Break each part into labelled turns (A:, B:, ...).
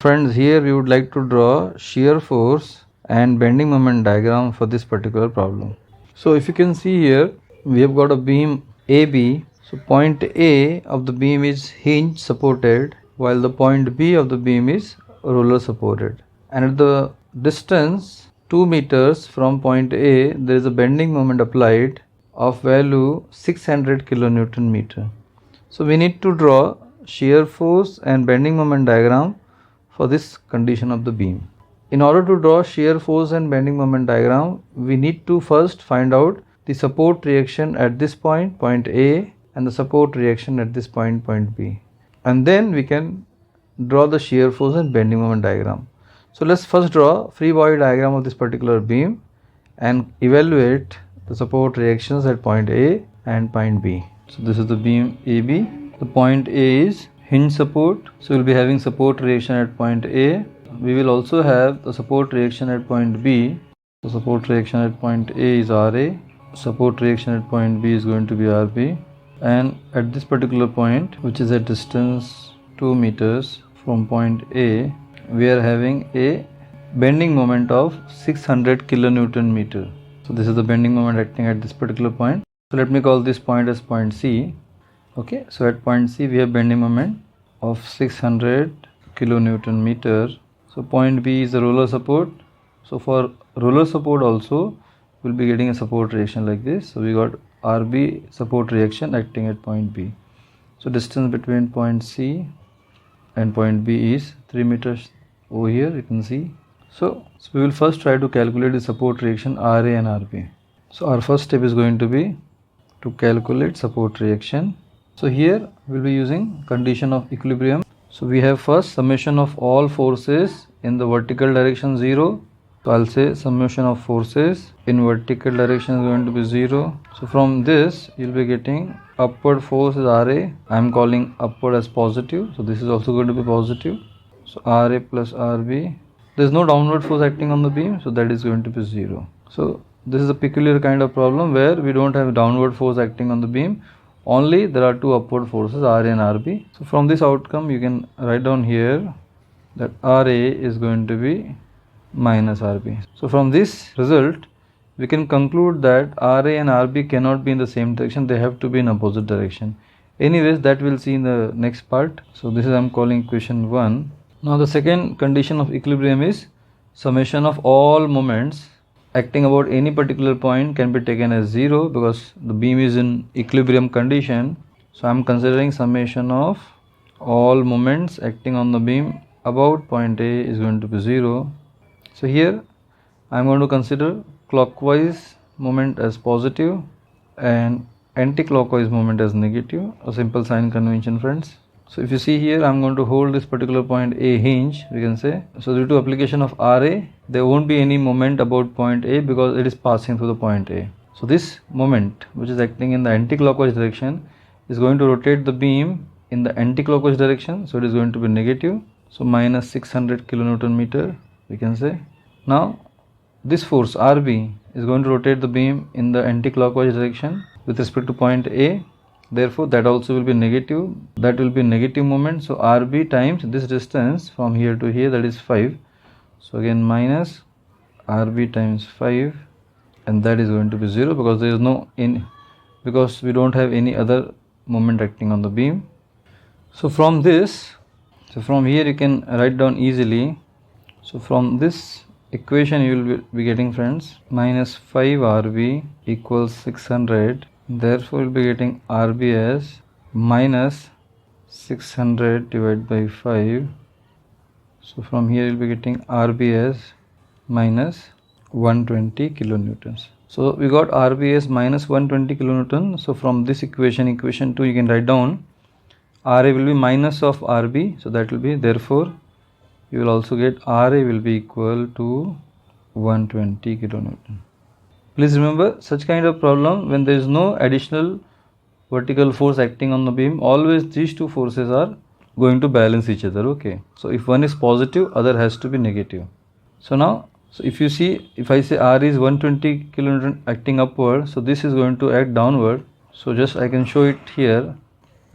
A: Friends, here we would like to draw shear force and bending moment diagram for this particular problem. So if you can see here, we have got a beam AB. So point A of the beam is hinge supported, while the point B of the beam is roller supported. And at the distance 2 meters from point A, there is a bending moment applied of value 600 kilonewton meter. So we need to draw shear force and bending moment diagram for this condition of the beam. In order to draw shear force and bending moment diagram, we need to first find out the support reaction at this point, point A, and the support reaction at this point, point B. And then we can draw the shear force and bending moment diagram. So let's first draw free body diagram of this particular beam and evaluate the support reactions at point A and point B. So this is the beam AB. The point A is hinge support, so we'll be having support reaction at point A. We will also have the support reaction at point B. The support reaction at point A is RA, support reaction at point B is going to be RB, and at this particular point, which is at distance 2 meters from point A, we are having a bending moment of 600 kilonewton meter. So this is the bending moment acting at this particular point. So let me call this point as point C. Okay, so at point C we have bending moment of 600 kilonewton meter. So point B is the roller support. So for roller support also we'll be getting a support reaction like this. So we got RB support reaction acting at point B. So distance between point C and point B is 3 meters over here, you can see. So we will first try to calculate the support reaction RA and RB. So our first step is going to be to calculate support reaction. So here we will be using condition of equilibrium. So we have first summation of all forces in the vertical direction 0. So I'll say summation of forces in vertical direction is going to be 0. So from this you'll be getting upward force is RA. I'm calling upward as positive. So this is also going to be positive. So RA plus RB. There is no downward force acting on the beam, so that is going to be 0. So this is a peculiar kind of problem where we don't have downward force acting on the beam. Only there are two upward forces, RA and RB. So from this outcome you can write down here that RA is going to be minus RB. So from this result we can conclude that RA and RB cannot be in the same direction, they have to be in opposite direction. Anyways, that we'll see in the next part. So this is I'm calling equation 1. Now the second condition of equilibrium is summation of all moments acting about any particular point can be taken as 0 because the beam is in equilibrium condition. So I am considering summation of all moments acting on the beam about point A is going to be 0. So here I am going to consider clockwise moment as positive and anti-clockwise moment as negative, a simple sign convention, friends. So if you see here, I am going to hold this particular point A hinge, we can say. So due to application of RA, there won't be any moment about point A because it is passing through the point A. So this moment, which is acting in the anti-clockwise direction, is going to rotate the beam in the anti-clockwise direction. So it is going to be negative. So minus 600 kilonewton meter, we can say. Now this force RB is going to rotate the beam in the anti-clockwise direction with respect to point A. Therefore that also will be negative, that will be negative moment. So RB times this distance from here to here, that is 5. So again minus RB times 5, and that is going to be 0 because there is no because we don't have any other moment acting on the beam. So from this, so from here you can write down easily. So from this equation you will be getting, friends, minus 5 RB equals 600. Therefore, we will be getting RB as minus 600 divided by 5. So from here, you will be getting RB as minus 120 kilonewtons. So we got RB as minus 120 kilonewton. So from this equation, equation 2, you can write down RA will be minus of RB. So that will be, therefore, you will also get RA will be equal to 120 kilonewton. Please remember, such kind of problem, when there is no additional vertical force acting on the beam, always these two forces are going to balance each other. Okay, so if one is positive, other has to be negative. So now, so if you see, if I say R is 120 kilonewton acting upward, so this is going to act downward. So just I can show it here,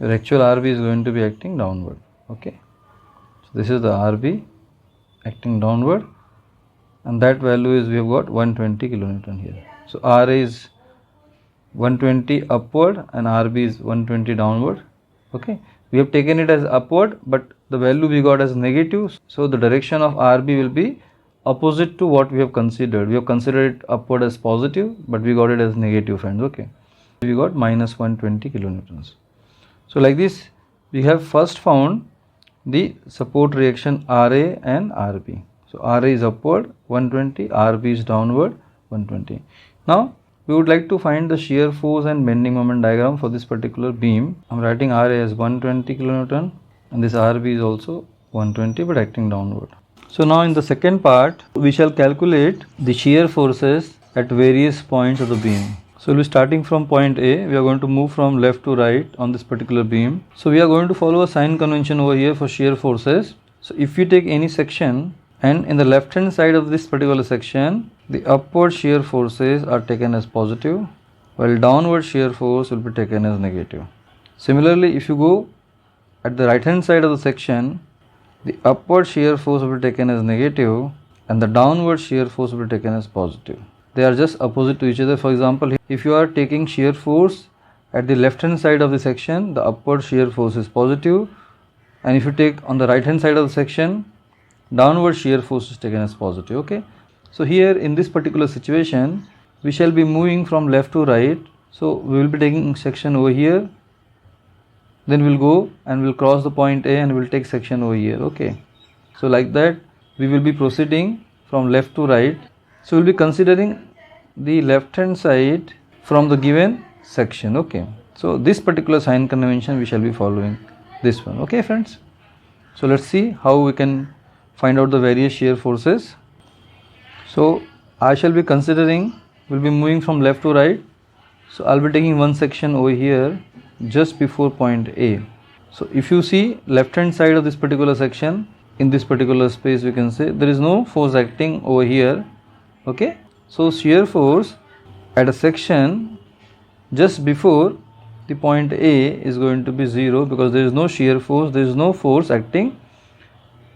A: your actual RB is going to be acting downward. Okay, so this is the RB acting downward, and that value is we have got 120 kilonewton here. So RA is 120 upward and RB is 120 downward. Okay, we have taken it as upward, but the value we got as negative, so the direction of RB will be opposite to what we have considered. We have considered it upward as positive, but we got it as negative, friends. Okay, we got minus 120 kilonewtons. So like this, we have first found the support reaction RA and RB. So RA is upward 120, RB is downward 120. Now we would like to find the shear force and bending moment diagram for this particular beam. I am writing RA as 120 kilonewton and this RB is also 120 but acting downward. So now in the second part, we shall calculate the shear forces at various points of the beam. So we'll be starting from point A. We are going to move from left to right on this particular beam. So we are going to follow a sign convention over here for shear forces. So if you take any section and in the left hand side of this particular section, the upward shear forces are taken as positive, while downward shear force will be taken as negative. Similarly, if you go at the right hand side of the section, the upward shear force will be taken as negative and the downward shear force will be taken as positive. They are just opposite to each other. For example, if you are taking shear force at the left hand side of the section, the upward shear force is positive, and if you take on the right hand side of the section, downward shear force is taken as positive. Okay, so here in this particular situation, we shall be moving from left to right. So we will be taking section over here, then we'll go and we'll cross the point A and we'll take section over here. Okay, so like that we will be proceeding from left to right. So we'll be considering the left hand side from the given section. Okay, so this particular sign convention we shall be following this one. Okay friends, so let's see how we can find out the various shear forces. So I shall be considering, we'll be moving from left to right. So I'll be taking one section over here just before point A. So if you see left hand side of this particular section, in this particular space we can say there is no force acting over here. Okay, so shear force at a section just before the point A is going to be 0 because there is no shear force, there is no force acting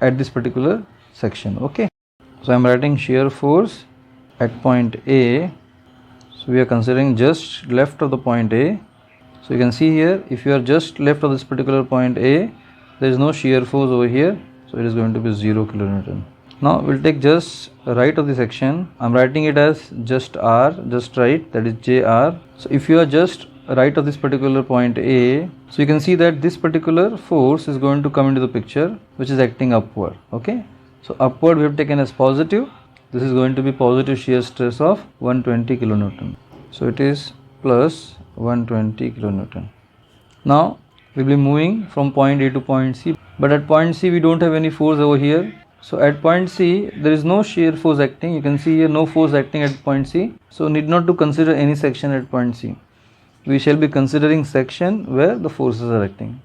A: at this particular section. Okay, so I am writing shear force at point A. So we are considering just left of the point A. So you can see here, if you are just left of this particular point A, there is no shear force over here, so it is going to be 0 kilonewton. Now we'll take just right of the section. I'm writing it as just R, just right, that is JR. So if you are just right of this particular point A, so you can see that this particular force is going to come into the picture, which is acting upward. Okay, so upward we have taken as positive. This is going to be positive shear stress of 120 kilonewton. So it is plus 120 kilonewton. Now we'll be moving from point A to point C, but at point C we don't have any force over here. So at point C there is no shear force acting. You can see here no force acting at point C, so need not to consider any section at point C. We shall be considering section where the forces are acting.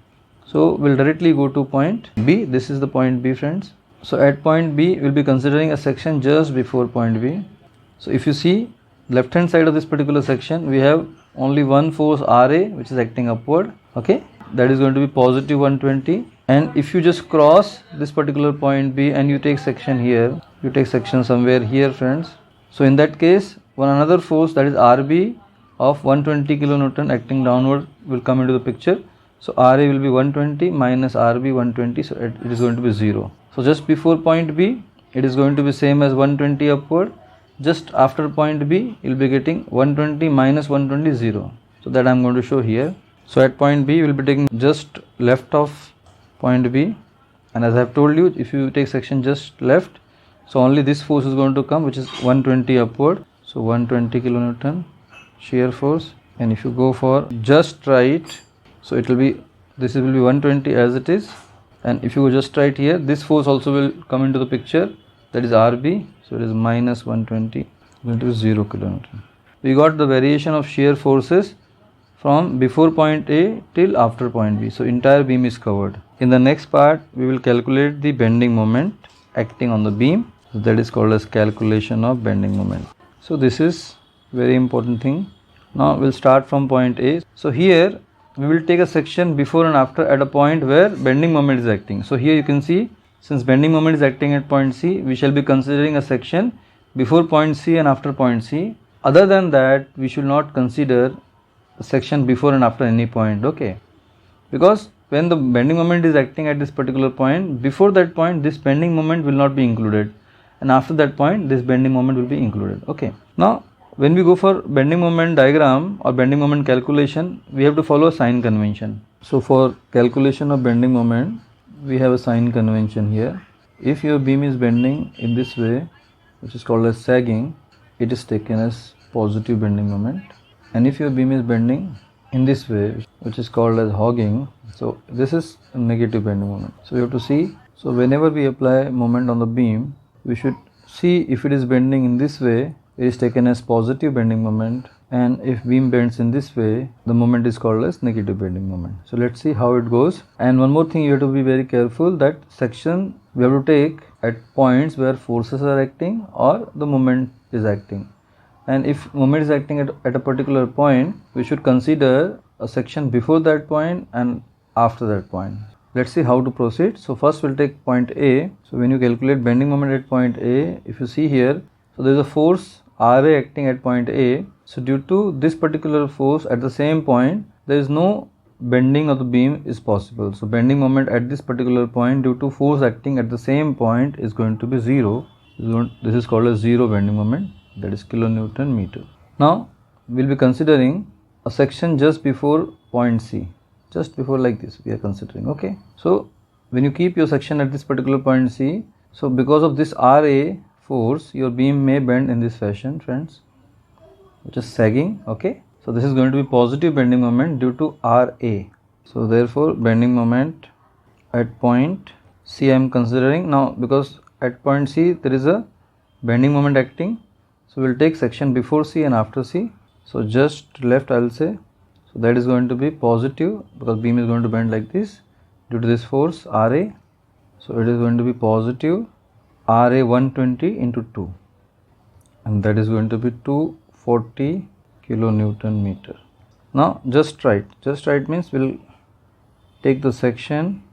A: So we'll directly go to point B. This is the point B, friends. So at point B we'll be considering a section just before point B. So if you see left hand side of this particular section, we have only one force RA which is acting upward. Okay, that is going to be positive 120. And if you just cross this particular point B and you take section here, you take section somewhere here, friends. So in that case, one another force, that is RB of 120 kilonewton acting downward, will come into the picture. So RA will be 120 minus RB 120, so it is going to be 0. So just before point B, it is going to be same as 120 upward. Just after point B, you will be getting 120 minus 120, 0. So that I am going to show here. So at point B, we will be taking just left of point B, and as I have told you, if you take section just left, so only this force is going to come, which is 120 upward. So 120 kilonewton shear force, and if you go for just right, so it will be, this will be 120 as it is, and if you go just right here, this force also will come into the picture, that is RB, so it is minus 120, going to be 0 kilonewton. We got the variation of shear forces from before point A till after point B. So entire beam is covered. In the next part, we will calculate the bending moment acting on the beam. So that is called as calculation of bending moment. So this is very important thing. Now we'll start from point A. So here we will take a section before and after at a point where bending moment is acting. So here you can see since bending moment is acting at point C, we shall be considering a section before point C and after point C. Other than that, we should not consider a section before and after any point, okay? Because when the bending moment is acting at this particular point, before that point this bending moment will not be included, and after that point this bending moment will be included, okay? Now when we go for bending moment diagram or bending moment calculation, we have to follow a sign convention. So for calculation of bending moment, we have a sign convention here. If your beam is bending in this way, which is called as sagging, it is taken as positive bending moment. And if your beam is bending in this way, which is called as hogging, so this is a negative bending moment. So we have to see, so whenever we apply moment on the beam, we should see if it is bending in this way, it is taken as positive bending moment, and if beam bends in this way, the moment is called as negative bending moment. So let's see how it goes. And one more thing, you have to be very careful that section we have to take at points where forces are acting or the moment is acting. And if moment is acting at a particular point, we should consider a section before that point and after that point. Let's see how to proceed. So first we'll take point A. So when you calculate bending moment at point A, if you see here, so there is a force RA acting at point A. So due to this particular force at the same point, there is no bending of the beam is possible. So bending moment at this particular point due to force acting at the same point is going to be 0. This is called as 0 bending moment, that is kilonewton meter. Now we will be considering a section just before point C, just before, like this we are considering, okay? So when you keep your section at this particular point C, so because of this RA force, your beam may bend in this fashion, friends, which is sagging, okay? So this is going to be positive bending moment due to RA. So therefore bending moment at point C I am considering. Now because at point C there is a bending moment acting, so we will take section before C and after C. So just left I will say, so that is going to be positive because beam is going to bend like this due to this force RA. So it is going to be positive RA 120 into 2, and that is going to be 240 kilonewton meter. Now just right means we will take the section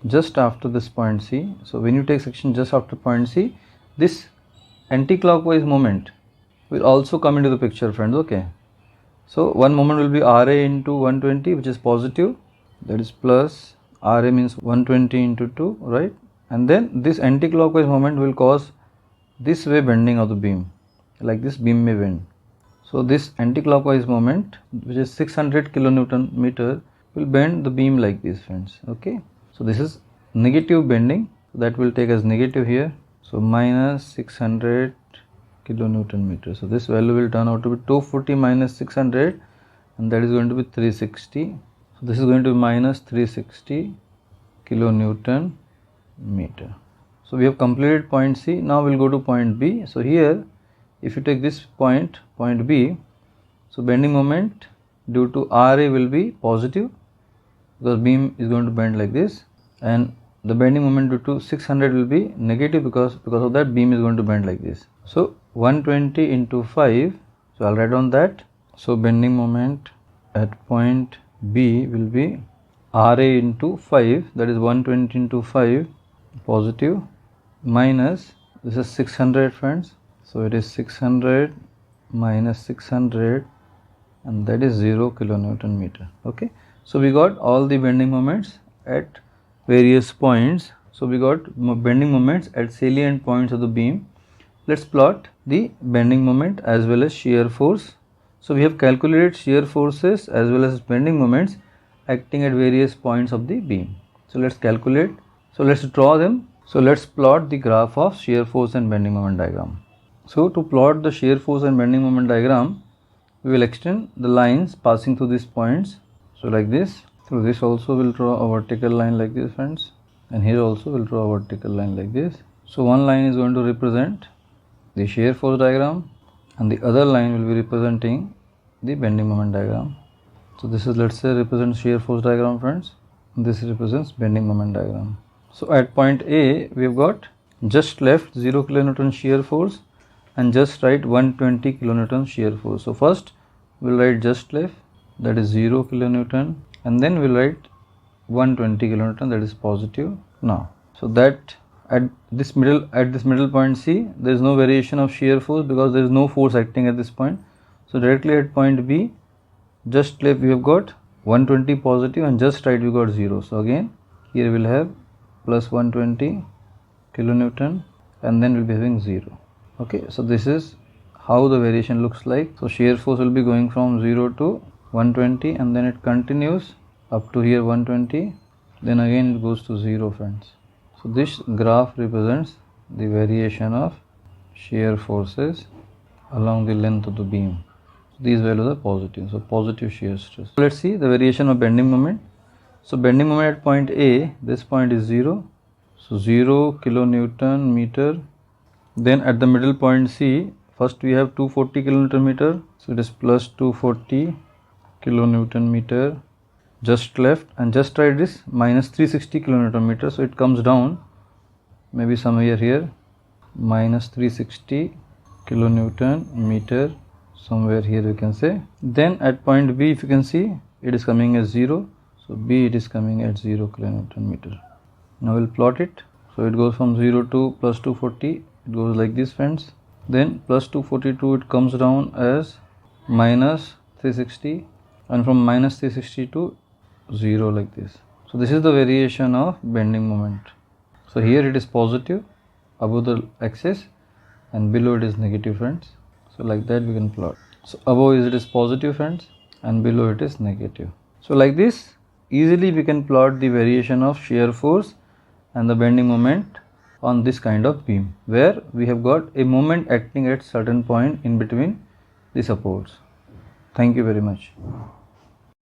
A: just after this point C. So when you take section just after point C, this anti-clockwise moment will also come into the picture, friends, okay? So one moment will be RA into 120, which is positive, that is plus RA means 120 into 2, right? And then this anti-clockwise moment will cause this way bending of the beam, like this beam may bend. So this anti-clockwise moment, which is 600 kilonewton meter, will bend the beam like this, friends, okay? So this is negative bending, that will take as negative here. So minus 600 kilonewton meter. So this value will turn out to be 240 minus 600, and that is going to be 360. So this is going to be minus 360 kilonewton meter. So we have completed point C. Now we will go to point B. So here if you take this point B, so bending moment due to RA will be positive because beam is going to bend like this, and the bending moment due to 600 will be negative because of that beam is going to bend like this. So 120 into 5, so I'll write on that. So bending moment at point B will be RA into 5, that is 120 into 5 positive, minus this is 600, friends. So it is 600 minus 600, and that is 0 kilonewton meter, okay? So we got all the bending moments at various points. So we got bending moments at salient points of the beam. Let's plot the bending moment as well as shear force. So we have calculated shear forces as well as bending moments acting at various points of the beam. So let's calculate. So let's draw them. So let's plot the graph of shear force and bending moment diagram. So to plot the shear force and bending moment diagram, we will extend the lines passing through these points. So like this. Through this also we will draw a vertical line like this, friends, and here also we will draw a vertical line like this. So one line is going to represent the shear force diagram, and the other line will be representing the bending moment diagram. So this is, let's say, represents shear force diagram, friends, and this represents bending moment diagram. So at point A we have got just left 0 kilonewton shear force and just right 120 kilonewton shear force. So first we will write just left, that is 0 kilonewton, and then we will write 120 kilonewton, that is positive. Now So that at this middle point C, there is no variation of shear force because there is no force acting at this point. So directly at point B, just left we have got 120 positive and just right we got 0. So again here we will have plus 120 kilonewton and then we'll be having 0. Okay, so this is how the variation looks like. So shear force will be going from 0 to 120 and then it continues up to here 120, then again it goes to 0, friends. So this graph represents the variation of shear forces along the length of the beam. These values are positive, so positive shear stress. Let's see the variation of bending moment. So bending moment at point A, this point is 0, so 0 kilonewton meter. Then at the middle point C, first we have 240 kilonewton meter, so it is plus 240 kilonewton meter. Just left and just right is minus 360 kilonewton meter, so it comes down maybe somewhere here, minus 360 kilonewton meter, somewhere here you can say. Then at point B, if you can see, it is coming as 0, so B it is coming at 0 kilonewton meter. Now we'll plot it. So it goes from 0 to plus 240, it goes like this, friends. Then plus 242 it comes down as minus 360 and from minus 360 to 0 like this. So this is the variation of bending moment. So here it is positive above the axis and below it is negative, friends. So like that we can plot. So above it is positive, friends, and below it is negative. So like this easily we can plot the variation of shear force and the bending moment on this kind of beam where we have got a moment acting at certain point in between the supports. Thank you very much.